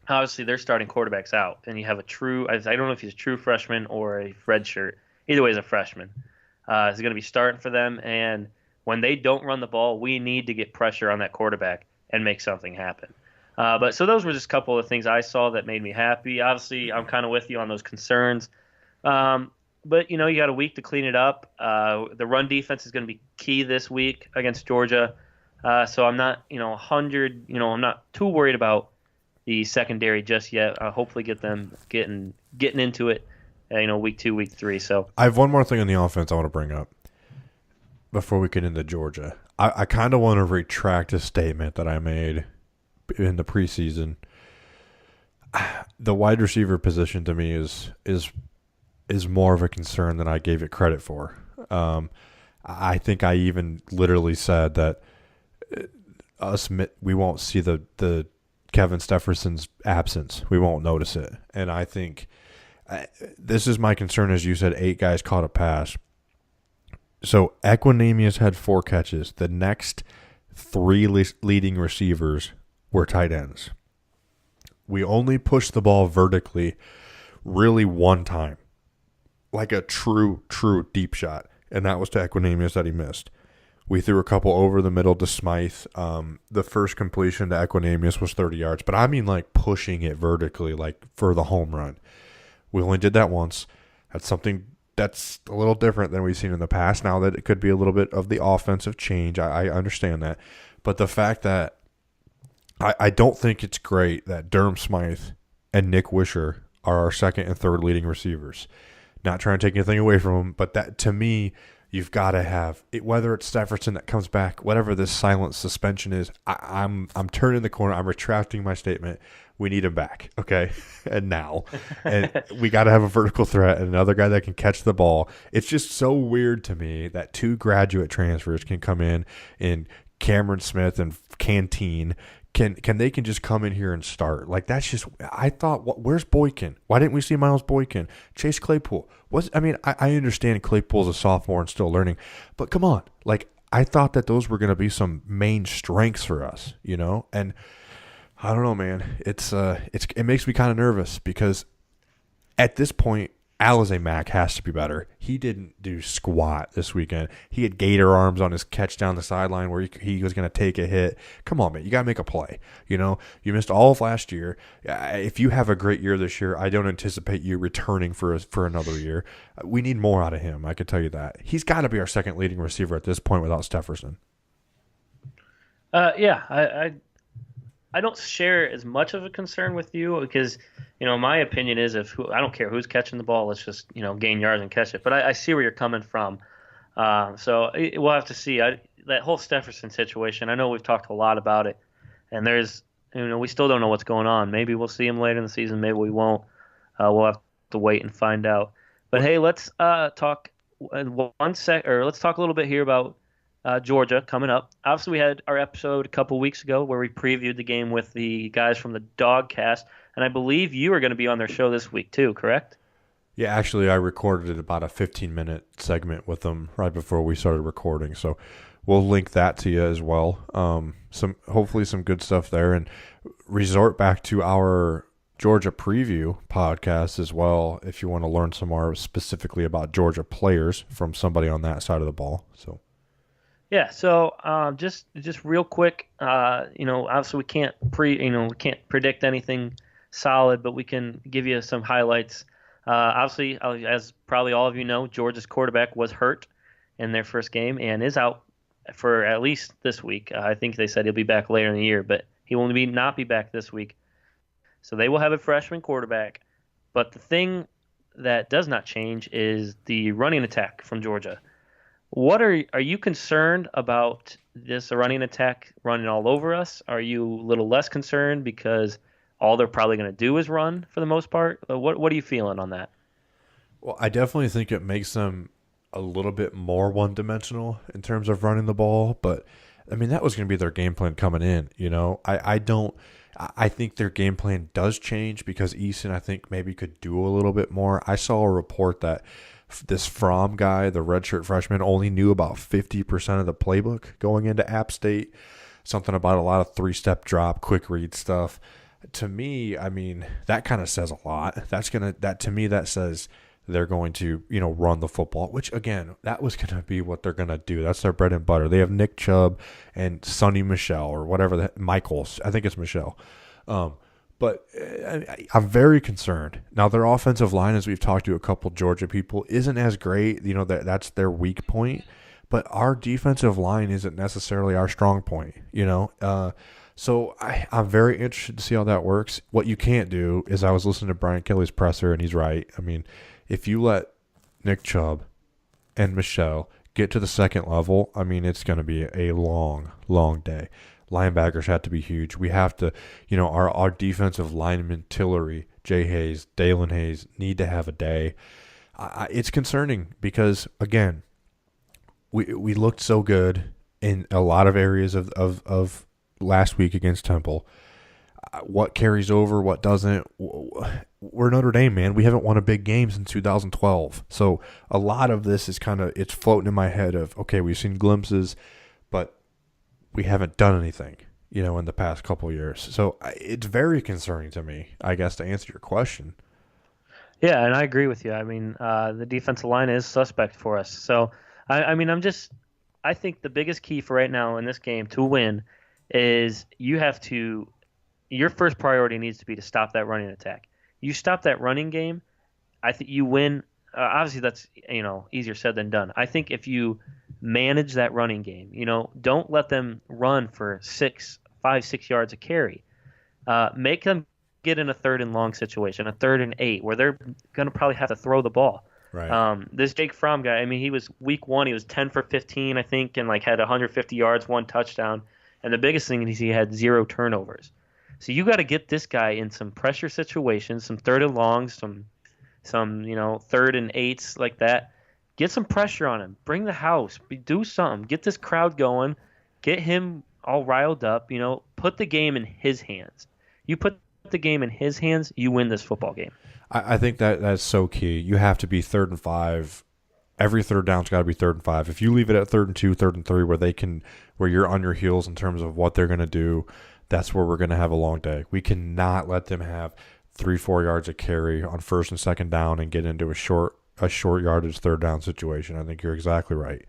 obviously they're starting quarterbacks out, and you have a true – I don't know if he's a true freshman or a redshirt. Either way, he's a freshman. He's going to be starting for them, and when they don't run the ball, we need to get pressure on that quarterback and make something happen. So those were just a couple of things I saw that made me happy. Obviously, I'm kind of with you on those concerns. But, you got a week to clean it up. The run defense is going to be key this week against Georgia. So I'm not, I'm not too worried about the secondary just yet. Hopefully get them getting into it, week 2, week 3. So I have one more thing on the offense I want to bring up before we get into Georgia. I kind of want to retract a statement that I made in the preseason. The wide receiver position to me is more of a concern than I gave it credit for. I think I even literally said that we won't see the Kevin Stepherson's absence. We won't notice it. And I think this is my concern, as you said, 8 guys caught a pass. So Equinemius had 4 catches. The next 3 leading receivers were tight ends. We only pushed the ball vertically really one time, like a true deep shot, and that was to Equinemius that he missed. We threw a couple over the middle to Smythe. The first completion to Equinemius was 30 yards, but I mean like pushing it vertically, like for the home run. We only did that once. That's something that's a little different than we've seen in the past. Now that it could be a little bit of the offensive change, I understand that. But the fact that I don't think it's great that Durham Smythe and Nick Wisher are our second and third leading receivers. Not trying to take anything away from him, but that to me, you've got to have it. Whether it's Stepherson that comes back, whatever this silent suspension is, I'm turning the corner. I'm retracting my statement. We need him back, okay? And now, and we got to have a vertical threat and another guy that can catch the ball. It's just so weird to me that 2 graduate transfers can come in Cameron Smith and Canteen. Can they just come in here and start? Like, that's just, I thought, where's Boykin? Why didn't we see Miles Boykin? Chase Claypool. I understand Claypool's a sophomore and still learning, but come on. Like, I thought that those were going to be some main strengths for us, and I don't know, man. It makes me kind of nervous because at this point, Alizé Mack has to be better. He didn't do squat this weekend. He had gator arms on his catch down the sideline where he was going to take a hit. Come on, man. You got to make a play. You missed all of last year. If you have a great year this year, I don't anticipate you returning for another year. We need more out of him. I can tell you that. He's got to be our second leading receiver at this point without Stepherson. I don't share as much of a concern with you because, my opinion is I don't care who's catching the ball, let's just, gain yards and catch it. But I see where you're coming from. So we'll have to see. That whole Stepherson situation, I know we've talked a lot about it, and there's, we still don't know what's going on. Maybe we'll see him later in the season. Maybe we won't. We'll have to wait and find out. But hey, let's talk let's talk a little bit here about Georgia coming up. Obviously, we had our episode a couple weeks ago where we previewed the game with the guys from the Dogcast, and I believe you are going to be on their show this week too, correct? Yeah, actually, I recorded about a 15-minute segment with them right before we started recording, so we'll link that to you as well. Hopefully some good stuff there, and resort back to our Georgia preview podcast as well if you want to learn some more specifically about Georgia players from somebody on that side of the ball. So. Yeah, so just real quick, obviously we can't predict anything solid, but we can give you some highlights. Obviously, as probably all of you know, Georgia's quarterback was hurt in their first game and is out for at least this week. I think they said he'll be back later in the year, but he will not be back this week. So they will have a freshman quarterback. But the thing that does not change is the running attack from Georgia. What are you concerned about this running attack running all over us? Are you a little less concerned because all they're probably going to do is run for the most part? What are you feeling on that? Well, I definitely think it makes them a little bit more one-dimensional in terms of running the ball, but I mean that was going to be their game plan coming in. I think their game plan does change because Eason, I think, maybe could do a little bit more. I saw a report that this Fromm guy, the redshirt freshman, only knew about 50% of the playbook going into App State. Something about a lot of 3-step drop, quick read stuff. To me, I mean, that kind of says a lot. To me, that says they're going to, run the football, which again, that was going to be what they're going to do. That's their bread and butter. They have Nick Chubb and Sonny Michel or whatever, Michaels. I think it's Michel. But I'm very concerned. Now, their offensive line, as we've talked to a couple Georgia people, isn't as great. That's their weak point. But our defensive line isn't necessarily our strong point, So I'm very interested to see how that works. What you can't do is I was listening to Brian Kelly's presser, and he's right. I mean, if you let Nick Chubb and Michelle get to the second level, I mean, it's going to be a long, long day. Linebackers have to be huge. We have to, our defensive lineman, Tillery, Jay Hayes, Dalen Hayes, need to have a day. It's concerning because, again, we looked so good in a lot of areas of last week against Temple. What carries over, what doesn't. We're Notre Dame, man. We haven't won a big game since 2012. So a lot of this is it's floating in my head of, okay, we've seen glimpses, but we haven't done anything, in the past couple of years. So it's very concerning to me, I guess, to answer your question. Yeah, and I agree with you. I mean, the defensive line is suspect for us. So, I think the biggest key for right now in this game to win is your first priority needs to be to stop that running attack. You stop that running game, I think you win. Obviously, that's easier said than done. I think if you manage that running game, don't let them run for 5-6 yards a carry. Make them get in a 3rd and long situation, a 3rd and 8, where they're going to probably have to throw the ball. Right. This Jake Fromm guy, I mean, he was week 1, he was 10 for 15, I think, and like had 150 yards, 1 touchdown. And the biggest thing is he had 0 turnovers. So you got to get this guy in some pressure situations, some 3rd and longs, some 3rd and 8s like that. Get some pressure on him. Bring the house. Do something. Get this crowd going. Get him all riled up. Put the game in his hands. You put the game in his hands, you win this football game. I think that's so key. You have to be 3rd and 5. Every third down's got to be 3rd and 5. If you leave it at 3rd and 2, 3rd and 3, where you're on your heels in terms of what they're going to do, that's where we're going to have a long day. We cannot let them have 3-4 yards of carry on 1st and 2nd down and get into a short yardage 3rd down situation. I think you're exactly right.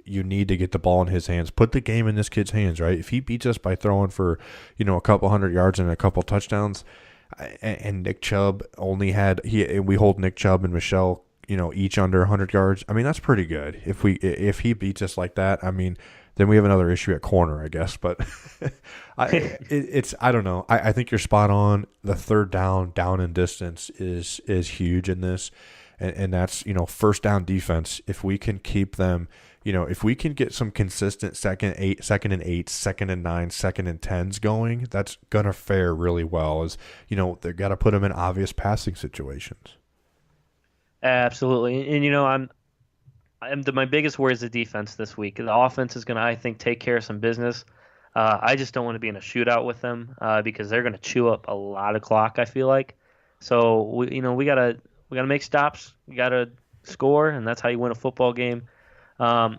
You need to get the ball in his hands. Put the game in this kid's hands, right? If he beats us by throwing for, a couple hundred yards and a couple touchdowns, and Nick Chubb only had we hold Nick Chubb and Michelle, each under 100 yards. I mean, that's pretty good. If he beats us like that, I mean, then we have another issue at corner, I guess. But I don't know. I think you're spot on. The 3rd down and distance is huge in this. And that's, 1st down defense. If we can keep them, if we can get some consistent 2nd and 8, 2nd and 9, 2nd and 10s going, that's going to fare really well. They've got to put them in obvious passing situations. Absolutely. And, my biggest worry is the defense this week. The offense is going to, I think, take care of some business. I just don't want to be in a shootout with them because they're going to chew up a lot of clock, I feel like. So, we got to make stops. We got to score, and that's how you win a football game. So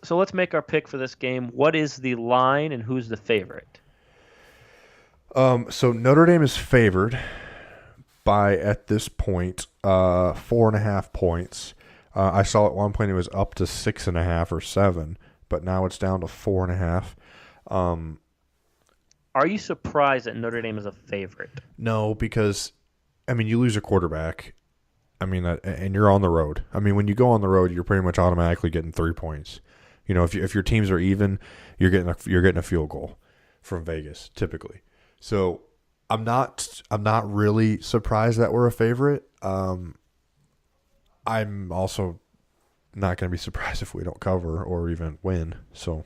let's make our pick for this game. What is the line, and who's the favorite? So Notre Dame is favored by, at this point, 4.5 points. I saw at one point it was up to 6.5 or 7, but now it's down to 4.5. Are you surprised that Notre Dame is a favorite? No, because you lose a quarterback. And you're on the road. When you go on the road, you're pretty much automatically getting 3 points. If your teams are even, you're getting a field goal from Vegas typically. So I'm not really surprised that we're a favorite. I'm also not going to be surprised if we don't cover or even win. So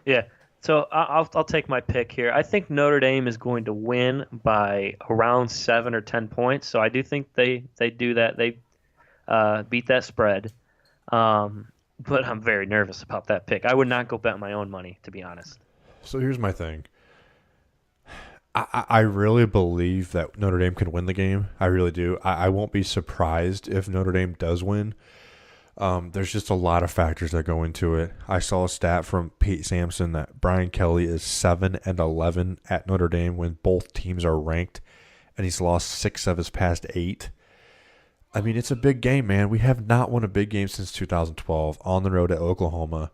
yeah. So I'll take my pick here. I think Notre Dame is going to win by around 7 or 10 points. So I do think they do that. They beat that spread. But I'm very nervous about that pick. I would not go bet my own money, to be honest. So here's my thing. I really believe that Notre Dame can win the game. I really do. I won't be surprised if Notre Dame does win. There's just a lot of factors that go into it. I saw a stat from Pete Sampson that Brian Kelly is 7-11 at Notre Dame when both teams are ranked, and he's lost 6 of his past 8. It's a big game, man. We have not won a big game since 2012 on the road at Oklahoma.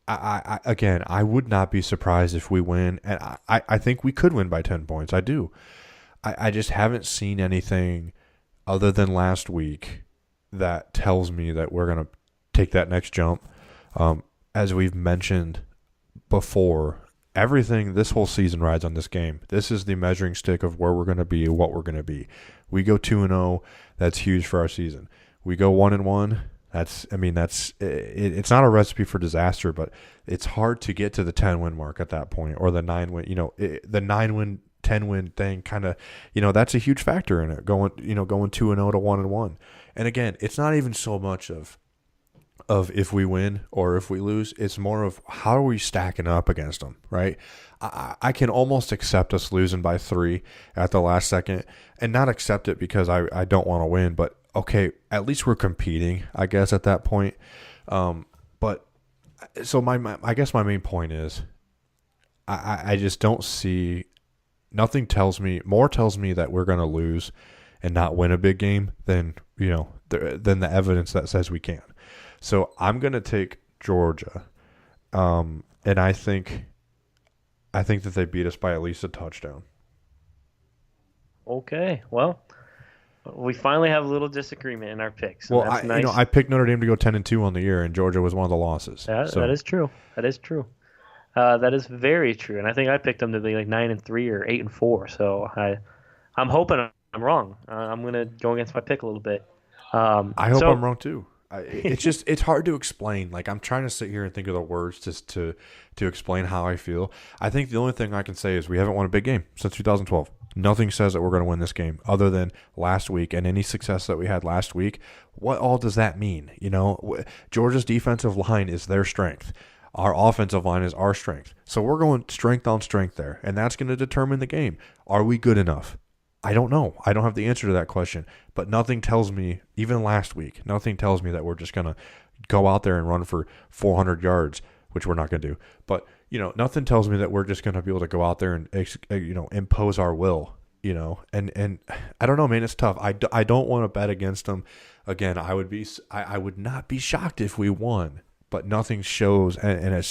I would not be surprised if we win, and I think we could win by 10 points. I do. I just haven't seen anything other than last week that tells me that we're going to take that next jump. As we've mentioned before, everything this whole season rides on this game. This is the measuring stick of where we're going to be, what we're going to be. We go 2-0, that's huge for our season. We go 1-1, it's not a recipe for disaster, but it's hard to get to the 10-win mark at that point, or the 9-win, the 9-win 10-win thing kind of, that's a huge factor in it, going 2-0 to 1-1. And again, it's not even so much of if we win or if we lose. It's more of how are we stacking up against them, right? I can almost accept us losing by 3 at the last second, and not accept it because I don't want to win, but okay, at least we're competing, I guess, at that point. But so I guess my main point is I just don't see. Nothing tells me that we're going to lose and not win a big game than the evidence that says we can. So I'm going to take Georgia, and I think that they beat us by at least a touchdown. Okay, well, we finally have a little disagreement in our picks. Well, nice. I picked Notre Dame to go 10-2 on the year, and Georgia was one of the losses. That is true. That is true. That is very true, and I think I picked them to be like 9-3 or 8-4. So I'm hoping I'm wrong. I'm going to go against my pick a little bit. I hope I'm wrong too. It's hard to explain. Like, I'm trying to sit here and think of the words just to explain how I feel. I think the only thing I can say is we haven't won a big game since 2012. Nothing says that we're going to win this game other than last week, and any success that we had last week. What all does that mean? Georgia's defensive line is their strength. Our offensive line is our strength. So we're going strength on strength there, and that's going to determine the game. Are we good enough? I don't know. I don't have the answer to that question. But nothing tells me, even last week, nothing tells me that we're just going to go out there and run for 400 yards, which we're not going to do. But, nothing tells me that we're just going to be able to go out there and, impose our will, And I don't know, man. It's tough. I don't want to bet against them. Again, I would not be shocked if we won. But nothing shows, and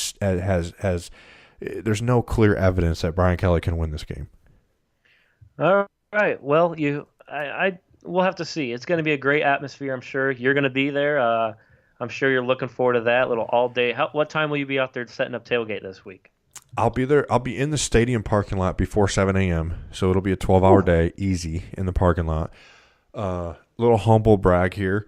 there's no clear evidence that Brian Kelly can win this game. All right. Well, we'll have to see. It's going to be a great atmosphere, I'm sure. You're going to be there. I'm sure you're looking forward to that little all day. What time will you be out there setting up tailgate this week? I'll be there. I'll be in the stadium parking lot before 7 a.m. So it'll be a 12-hour day, easy in the parking lot. Little humble brag here.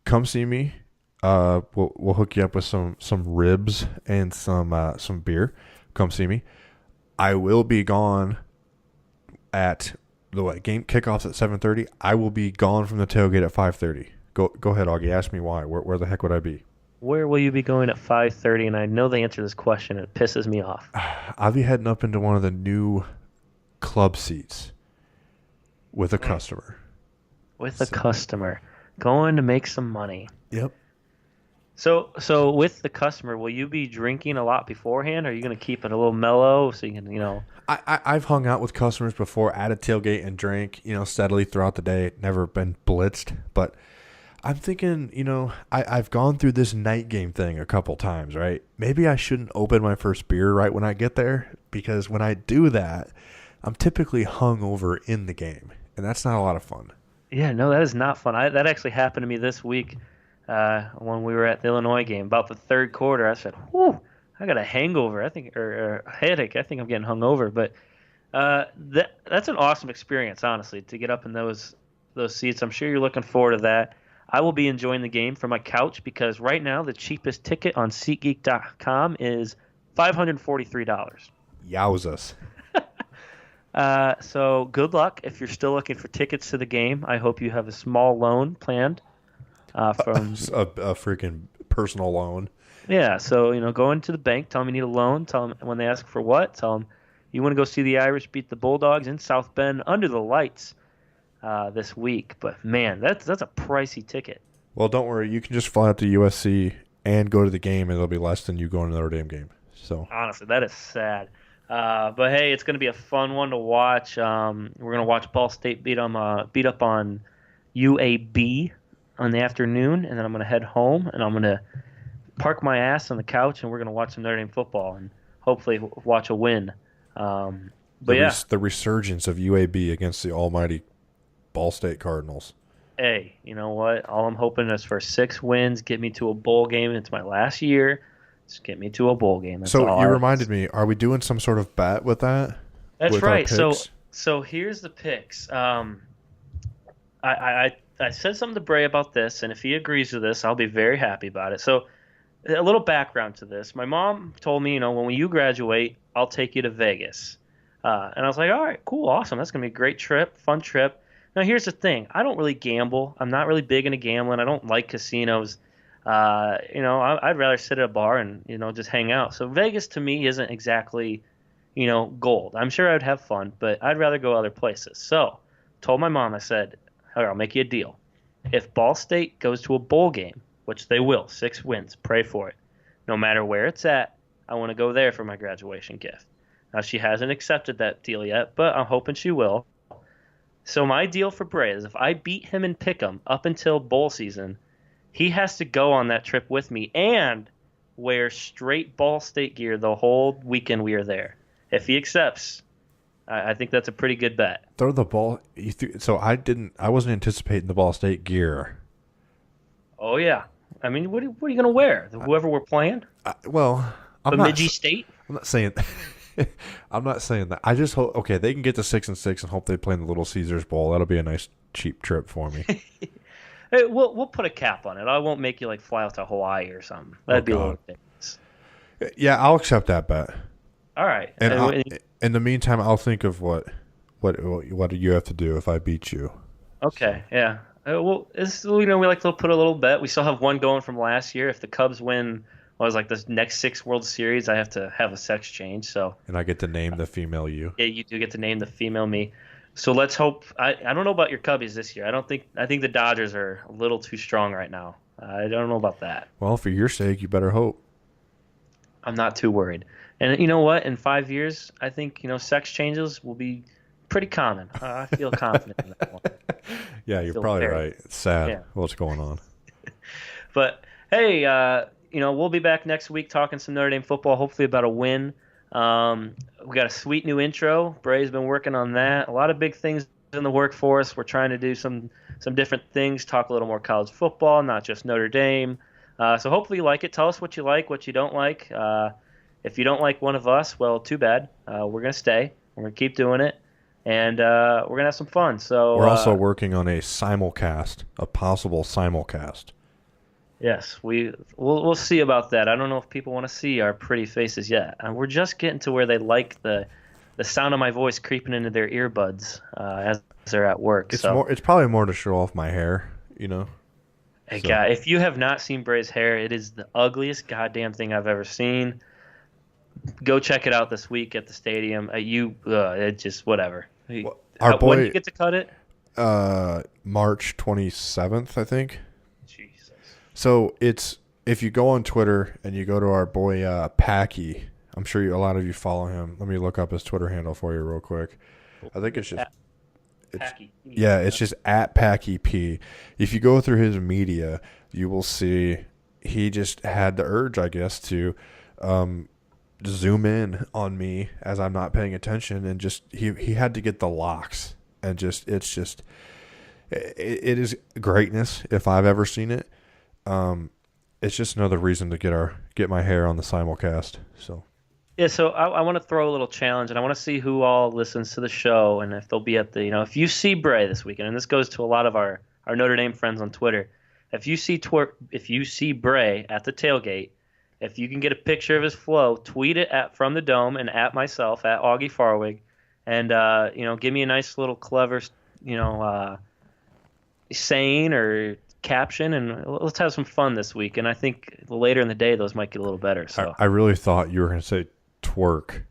Come see me. We'll hook you up with some ribs and some beer. Come see me. I will be gone at the game kickoffs at 7:30. I will be gone from the tailgate at 5:30. Go ahead, Augie. Ask me why. Where the heck would I be? Where will you be going at 5:30? And I know the answer to this question. It pisses me off. I'll be heading up into one of the new club seats with a customer. With a customer. Going to make some money. Yep. So with the customer, will you be drinking a lot beforehand? Or are you going to keep it a little mellow so you can, I've hung out with customers before at a tailgate and drank, steadily throughout the day. Never been blitzed, but I'm thinking, I've gone through this night game thing a couple times, right? Maybe I shouldn't open my first beer right when I get there, because when I do that, I'm typically hungover in the game, and that's not a lot of fun. Yeah, no, that is not fun. That actually happened to me this week when we were at the Illinois game. About the third quarter, I said, whew, I got a hangover, or a headache. I think I'm getting hungover. But that's an awesome experience, honestly, to get up in those seats. I'm sure you're looking forward to that. I will be enjoying the game from my couch because right now the cheapest ticket on SeatGeek.com is $543. Yowzas. So good luck if you're still looking for tickets to the game. I hope you have a small loan planned from a freaking personal loan. Yeah, so go into the bank, tell them you need a loan, tell them when they ask for what, tell them you want to go see the Irish beat the Bulldogs in South Bend under the lights this week. But man, that's a pricey ticket. Well, don't worry, you can just fly out to USC and go to the game, and it'll be less than you going to the Notre Dame game. So honestly, that is sad. But hey, it's going to be a fun one to watch. We're going to watch Ball State beat up on UAB on the afternoon, and then I'm going to head home, and I'm going to park my ass on the couch, and we're going to watch some Notre Dame football and hopefully watch a win. The resurgence of UAB against the almighty Ball State Cardinals. Hey, you know what? All I'm hoping is for 6 wins, get me to a bowl game. It's my last year. Just get me to a bowl game. That's so you reminded me, are we doing some sort of bet with that? That's right. So here's the picks. I said something to Bray about this, and if he agrees with this, I'll be very happy about it. So a little background to this. My mom told me, when you graduate, I'll take you to Vegas. And I was like, all right, cool, awesome. That's going to be a great trip, fun trip. Now, here's the thing. I don't really gamble. I'm not really big into gambling. I don't like casinos. I'd rather sit at a bar and, just hang out. So Vegas to me isn't exactly, gold. I'm sure I'd have fun, but I'd rather go other places. So told my mom, I said, all right, I'll make you a deal. If Ball State goes to a bowl game, which they will, 6 wins, pray for it. No matter where it's at, I want to go there for my graduation gift. Now, she hasn't accepted that deal yet, but I'm hoping she will. So my deal for Bray is if I beat him in Pick'em up until bowl season, he has to go on that trip with me and wear straight Ball State gear the whole weekend we are there. If he accepts, I think that's a pretty good bet. Throw the ball. So I wasn't anticipating the Ball State gear. Oh yeah. I mean, what are you going to wear? Whoever we're playing? Well, Bemidji State? I'm not saying. I'm not saying that. I just hope they can get to 6-6 and hope they play in the Little Caesars Bowl. That'll be a nice cheap trip for me. Hey, we'll put a cap on it. I won't make you like fly out to Hawaii or something. That'd be a little ridiculous. Yeah, I'll accept that bet. All right. And in the meantime, I'll think of what do you have to do if I beat you. Okay. Yeah. Well, we like to put a little bet. We still have one going from last year. If the Cubs win, the next 6 World Series, I have to have a sex change. So. And I get to name the female you. Yeah, you do get to name the female me. So let's hope. I don't know about your Cubbies this year. I think the Dodgers are a little too strong right now. I don't know about that. Well, for your sake, you better hope. I'm not too worried. And you know what? In 5 years, I think sex changes will be pretty common. I feel confident in that one. Yeah, you're probably right. It's sad what's going on. But hey, we'll be back next week talking some Notre Dame football. Hopefully about a win. We got a sweet new intro. Bray's been working on that. A lot of big things in the work for us. We're trying to do some different things. Talk a little more college football, not just Notre Dame. So hopefully you like it. Tell us what you like, what you don't like. If you don't like one of us, well, too bad. We're gonna stay. We're gonna keep doing it. And we're going to have some fun. So we're also working on a possible simulcast. Yes, we'll see about that. I don't know if people want to see our pretty faces yet. We're just getting to where they like the sound of my voice creeping into their earbuds as they're at work. It's probably more to show off my hair, Hey, God, if you have not seen Bray's hair, it is the ugliest goddamn thing I've ever seen. Go check it out this week at the stadium. It's just whatever. Well, our boy, when do you get to cut it? March 27th, I think. Jesus. So if you go on Twitter and you go to our boy Packy, I'm sure a lot of you follow him. Let me look up his Twitter handle for you real quick. I think it's just Packy. Yeah, it's just at Packy P. If you go through his media, you will see he just had the urge, I guess, to zoom in on me as I'm not paying attention, and just he had to get the locks, and it is greatness if I've ever seen it. It's just another reason to get my hair on the simulcast. So I want to throw a little challenge, and I want to see who all listens to the show, and if they'll be at the if you see Bray this weekend, and this goes to a lot of our Notre Dame friends on Twitter, if you see Bray at the tailgate. If you can get a picture of his flow, tweet it at From the Dome and at myself at Augie Farwig, and give me a nice little clever saying or caption, and let's have some fun this week. And I think later in the day those might get a little better. So I really thought you were going to say twerk.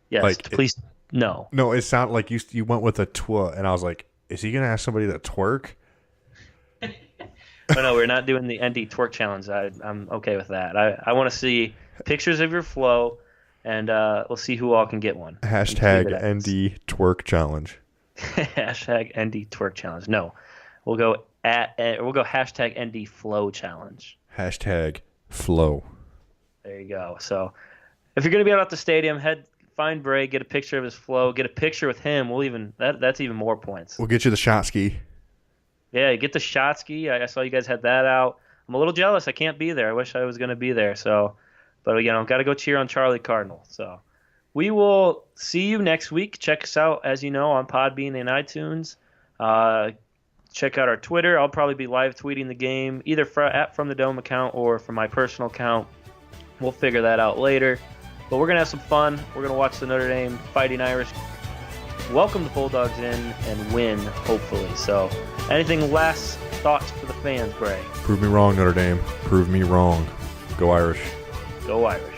Yes, please. No, it sounded like you went with a twa, and I was like, is he going to ask somebody to twerk? No, we're not doing the ND twerk challenge. I'm okay with that. I want to see pictures of your flow, and we'll see who all can get one. Hashtag ND twerk challenge. Hashtag ND twerk challenge. No, we'll go hashtag ND flow challenge. Hashtag flow. There you go. So if you're gonna be out at the stadium, find Bray, get a picture of his flow, get a picture with him. That's even more points. We'll get you the shot ski. Yeah, get the shot ski. I saw you guys had that out. I'm a little jealous. I can't be there. I wish I was going to be there. But got to go cheer on Charlie Cardinal. So we will see you next week. Check us out, as you know, on Podbean and iTunes. Check out our Twitter. I'll probably be live tweeting the game, either at From the Dome account or from my personal account. We'll figure that out later. But we're going to have some fun. We're going to watch the Notre Dame Fighting Irish welcome the Bulldogs in and win, hopefully. So anything last thoughts for the fans, Bray? Prove me wrong, Notre Dame. Prove me wrong. Go Irish. Go Irish.